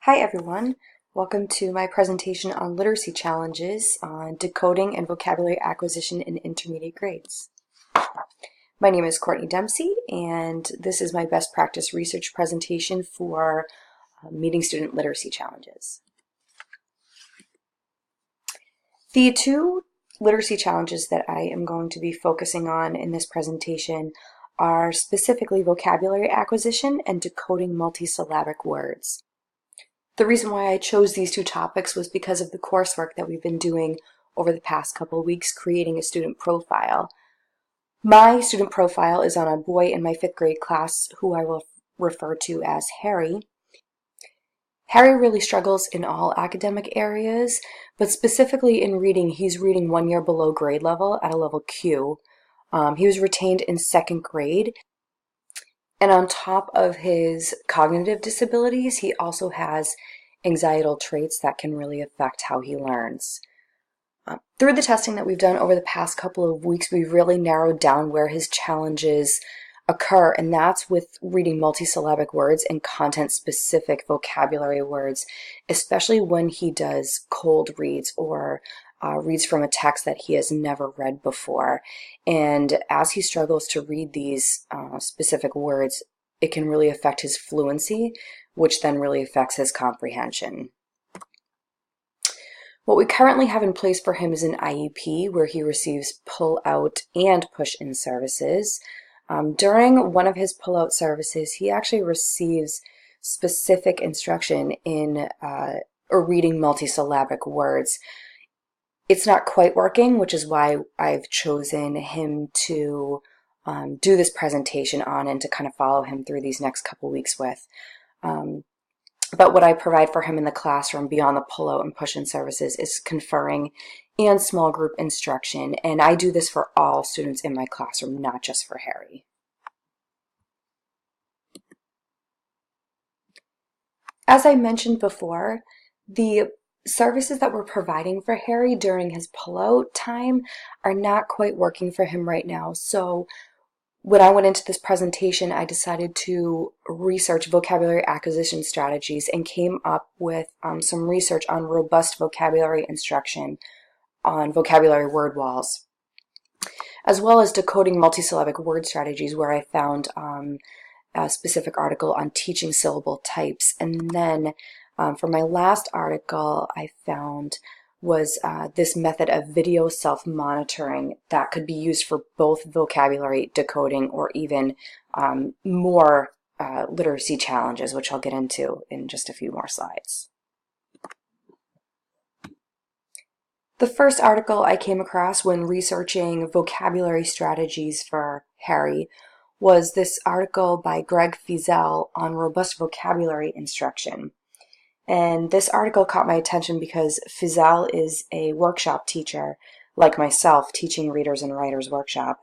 Hi everyone, welcome to my presentation on literacy challenges on decoding and vocabulary acquisition in intermediate grades. My name is Courtney Dempsey and this is my best practice research presentation for meeting student literacy challenges. The two literacy challenges that I am going to be focusing on in this presentation are specifically vocabulary acquisition and decoding multisyllabic words. The reason why I chose these two topics was because of the coursework that we've been doing over the past couple of weeks, creating a student profile. My student profile is on a boy in my 5th grade class who I will refer to as Harry. Harry really struggles in all academic areas, but specifically in reading, he's reading 1 year below grade level at a level Q. He was retained in 2nd grade. And on top of his cognitive disabilities, he also has anxietal traits that can really affect how he learns. Through the testing that we've done over the past couple of weeks, we've really narrowed down where his challenges occur, and that's with reading multisyllabic words and content-specific vocabulary words, especially when he does cold reads or reads from a text that he has never read before. And as he struggles to read these specific words, it can really affect his fluency, which then really affects his comprehension. What we currently have in place for him is an IEP where he receives pull-out and push-in services. During one of his pull-out services, he actually receives specific instruction in reading multisyllabic words. It's not quite working, which is why I've chosen him to do this presentation on and to kind of follow him through these next couple weeks with. But what I provide for him in the classroom beyond the pull-out and push-in services is conferring and small group instruction, and I do this for all students in my classroom, not just for Harry. As I mentioned before, the services that we're providing for Harry during his pull-out time are not quite working for him right now. So when I went into this presentation, I decided to research vocabulary acquisition strategies and came up with some research on robust vocabulary instruction on vocabulary word walls, as well as decoding multisyllabic word strategies, where I found a specific article on teaching syllable types. And then for my last article, I found was this method of video self-monitoring that could be used for both vocabulary decoding or even more literacy challenges, which I'll get into in just a few more slides. The first article I came across when researching vocabulary strategies for Harry was this article by Greg Fiesel on robust vocabulary instruction. And this article caught my attention because Fiesel is a workshop teacher, like myself, teaching readers and writers workshop.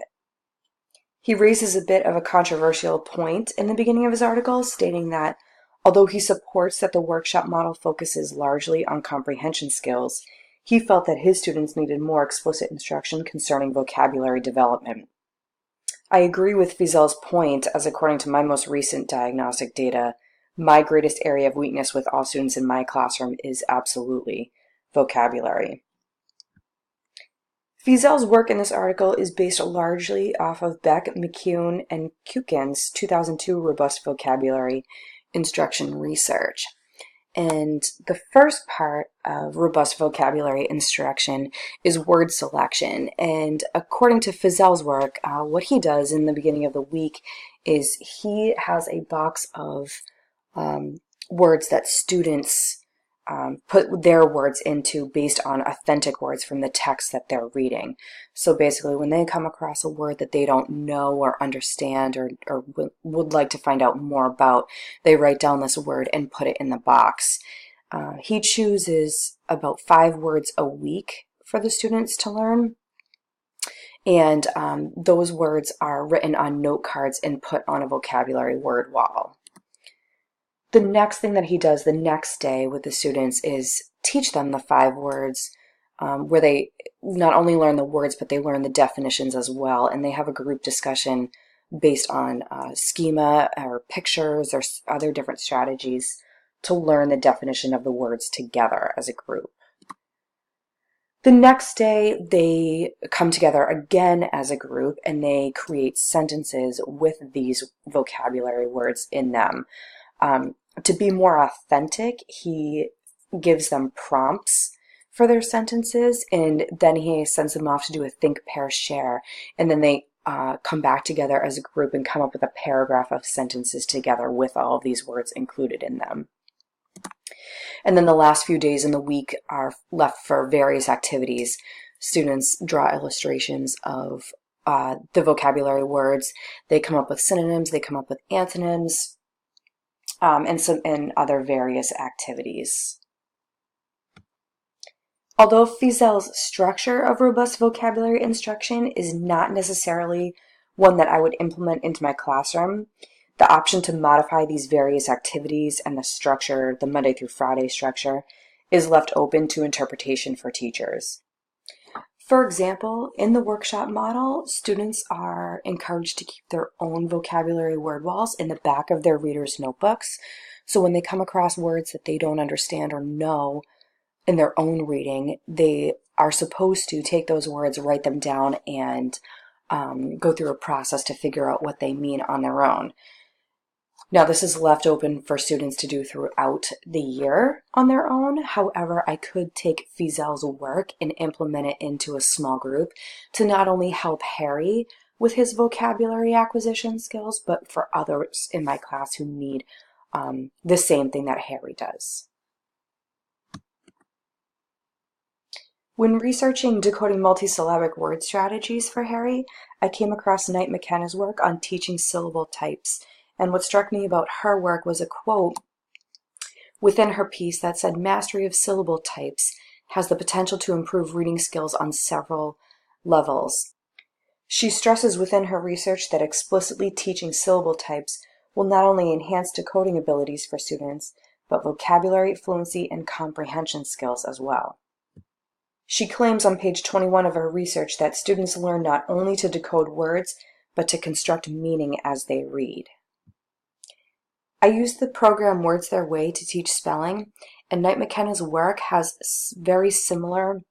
He raises a bit of a controversial point in the beginning of his article, stating that although he supports that the workshop model focuses largely on comprehension skills, he felt that his students needed more explicit instruction concerning vocabulary development. I agree with Fiesel's point, as according to my most recent diagnostic data, my greatest area of weakness with all students in my classroom is absolutely vocabulary. Fiesel's work in this article is based largely off of Beck, McCune, and Kukin's 2002 robust vocabulary instruction research. And the first part of robust vocabulary instruction is word selection. And according to Fiesel's work, what he does in the beginning of the week is he has a box of words that students put their words into based on authentic words from the text that they're reading. So basically, when they come across a word that they don't know or understand or would like to find out more about, they write down this word and put it in the box. He chooses about 5 words a week for the students to learn. And those words are written on note cards and put on a vocabulary word wall. The next thing that he does the next day with the students is teach them the 5 words, where they not only learn the words, but they learn the definitions as well. And they have a group discussion based on schema or pictures or other different strategies to learn the definition of the words together as a group. The next day, they come together again as a group and they create sentences with these vocabulary words in them. To be more authentic, he gives them prompts for their sentences, and then he sends them off to do a think, pair, share, and then they come back together as a group and come up with a paragraph of sentences together with all of these words included in them. And then the last few days in the week are left for various activities. Students draw illustrations of the vocabulary words. They come up with synonyms, they come up with antonyms, and other various activities. Although Fiesel's structure of robust vocabulary instruction is not necessarily one that I would implement into my classroom, the option to modify these various activities and the structure, the Monday through Friday structure, is left open to interpretation for teachers. For example, in the workshop model, students are encouraged to keep their own vocabulary word walls in the back of their readers' notebooks. So when they come across words that they don't understand or know in their own reading, they are supposed to take those words, write them down, and go through a process to figure out what they mean on their own. Now, this is left open for students to do throughout the year on their own. However, I could take Fiesel's work and implement it into a small group to not only help Harry with his vocabulary acquisition skills, but for others in my class who need the same thing that Harry does. When researching decoding multisyllabic word strategies for Harry, I came across Knight McKenna's work on teaching syllable types. And what struck me about her work was a quote within her piece that said, "Mastery of syllable types has the potential to improve reading skills on several levels." She stresses within her research that explicitly teaching syllable types will not only enhance decoding abilities for students, but vocabulary, fluency, and comprehension skills as well. She claims on page 21 of her research that students learn not only to decode words, but to construct meaning as they read. I used the program Words Their Way to teach spelling, and Knight McKenna's work has a very similar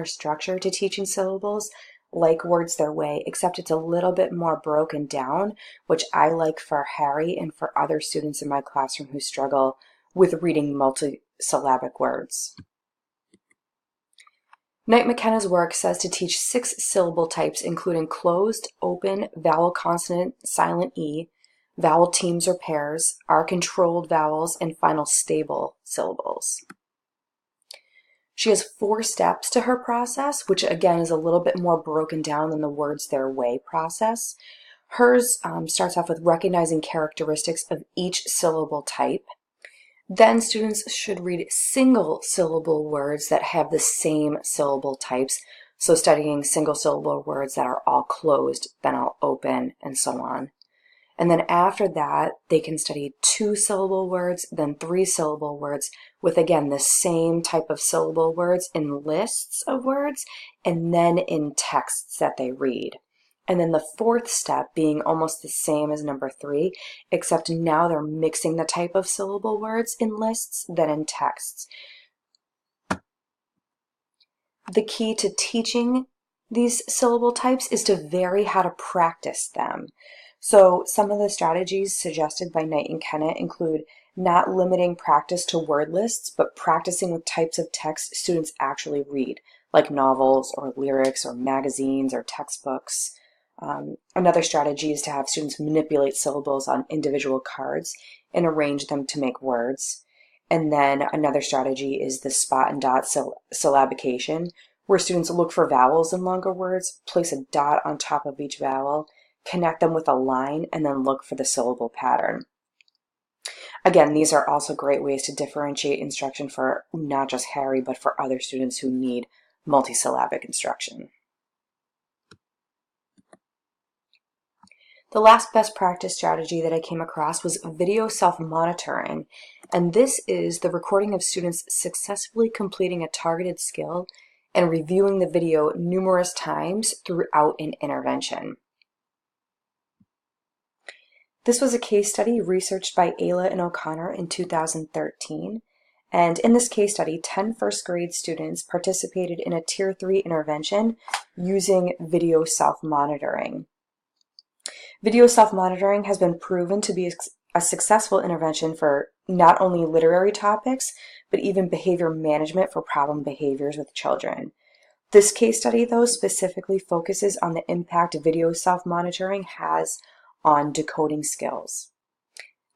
structure to teaching syllables like Words Their Way, except it's a little bit more broken down, which I like for Harry and for other students in my classroom who struggle with reading multisyllabic words. Knight McKenna's work says to teach 6 syllable types, including closed, open, vowel consonant, silent E, vowel teams or pairs, R-controlled vowels, and final stable syllables. She has 4 steps to her process, which again is a little bit more broken down than the Words Their Way process. Hers starts off with recognizing characteristics of each syllable type. Then students should read single syllable words that have the same syllable types, so studying single syllable words that are all closed, then all open, and so on. And then after that, they can study 2 syllable words, then 3 syllable words with, again, the same type of syllable words in lists of words and then in texts that they read. And then the 4th step being almost the same as number 3, except now they're mixing the type of syllable words in lists than in texts. The key to teaching these syllable types is to vary how to practice them. So some of the strategies suggested by Knight and McKenna include not limiting practice to word lists, but practicing with types of text students actually read, like novels or lyrics or magazines or textbooks. Another strategy is to have students manipulate syllables on individual cards and arrange them to make words. And then another strategy is the spot and dot syllabication, where students look for vowels in longer words, place a dot on top of each vowel, connect them with a line, and then look for the syllable pattern. Again, these are also great ways to differentiate instruction for not just Harry, but for other students who need multisyllabic instruction. The last best practice strategy that I came across was video self-monitoring, and this is the recording of students successfully completing a targeted skill and reviewing the video numerous times throughout an intervention. This was a case study researched by Ayla and O'Connor in 2013. And in this case study, 10 first grade students participated in a Tier 3 intervention using video self-monitoring. Video self-monitoring has been proven to be a successful intervention for not only literary topics, but even behavior management for problem behaviors with children. This case study, though, specifically focuses on the impact video self-monitoring has on decoding skills.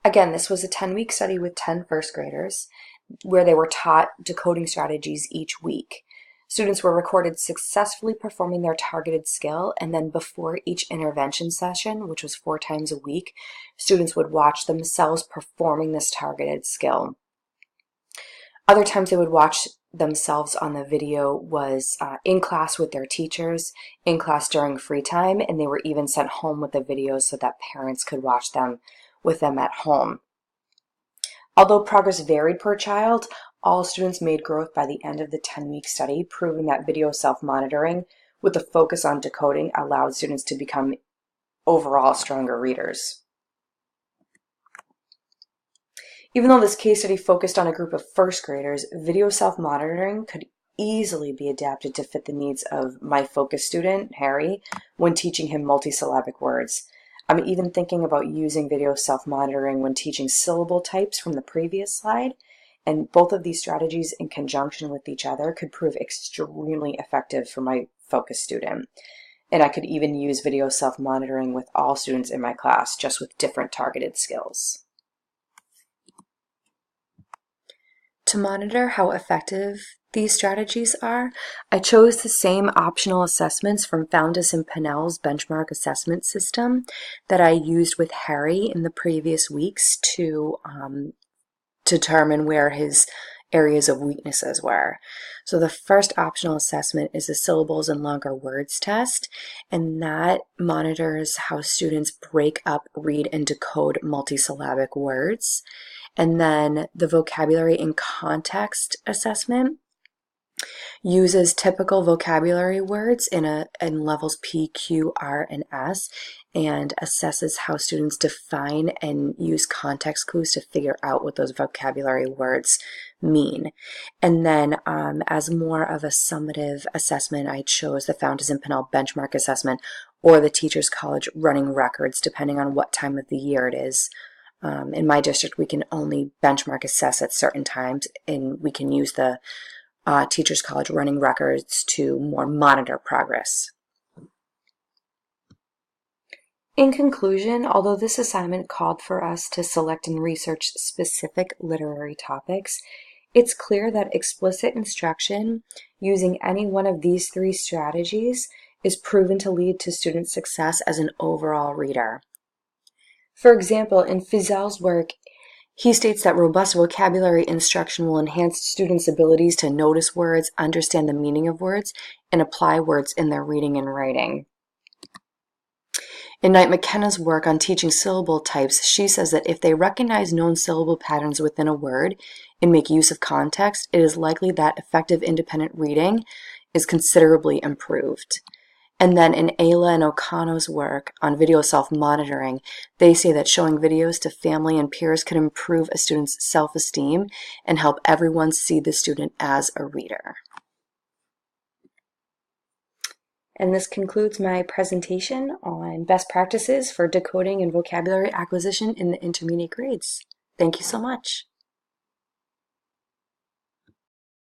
Again, this was a 10-week study with 10 first graders where they were taught decoding strategies each week. Students were recorded successfully performing their targeted skill, and then before each intervention session, which was 4 times a week, students would watch themselves performing this targeted skill. Other times they would watch themselves on the video was in class with their teachers, in class during free time, and they were even sent home with the videos so that parents could watch them with them at home. Although progress varied per child, all students made growth by the end of the 10-week study, proving that video self-monitoring with a focus on decoding allowed students to become overall stronger readers. Even though this case study focused on a group of first graders, video self-monitoring could easily be adapted to fit the needs of my focus student, Harry, when teaching him multisyllabic words. I'm even thinking about using video self-monitoring when teaching syllable types from the previous slide, and both of these strategies in conjunction with each other could prove extremely effective for my focus student. And I could even use video self-monitoring with all students in my class, just with different targeted skills. To monitor how effective these strategies are, I chose the same optional assessments from Foundas and Pinnell's benchmark assessment system that I used with Harry in the previous weeks to determine where his areas of weaknesses were. So the first optional assessment is the syllables and longer words test, and that monitors how students break up, read, and decode multisyllabic words. And then the vocabulary and context assessment uses typical vocabulary words in levels P, Q, R, and S, and assesses how students define and use context clues to figure out what those vocabulary words mean. And then as more of a summative assessment, I chose the Foundas and Pinnell benchmark assessment or the Teachers College running records, depending on what time of the year it is. In my district, we can only benchmark assess at certain times, and we can use the Teachers College running records to more monitor progress. In conclusion, although this assignment called for us to select and research specific literary topics, it's clear that explicit instruction using any one of these 3 strategies is proven to lead to student success as an overall reader. For example, in Fiesel's work, he states that robust vocabulary instruction will enhance students' abilities to notice words, understand the meaning of words, and apply words in their reading and writing. In Knight McKenna's work on teaching syllable types, she says that if they recognize known syllable patterns within a word and make use of context, it is likely that effective independent reading is considerably improved. And then in Ayla and O'Connor's work on video self-monitoring, they say that showing videos to family and peers could improve a student's self-esteem and help everyone see the student as a reader. And this concludes my presentation on best practices for decoding and vocabulary acquisition in the intermediate grades. Thank you so much.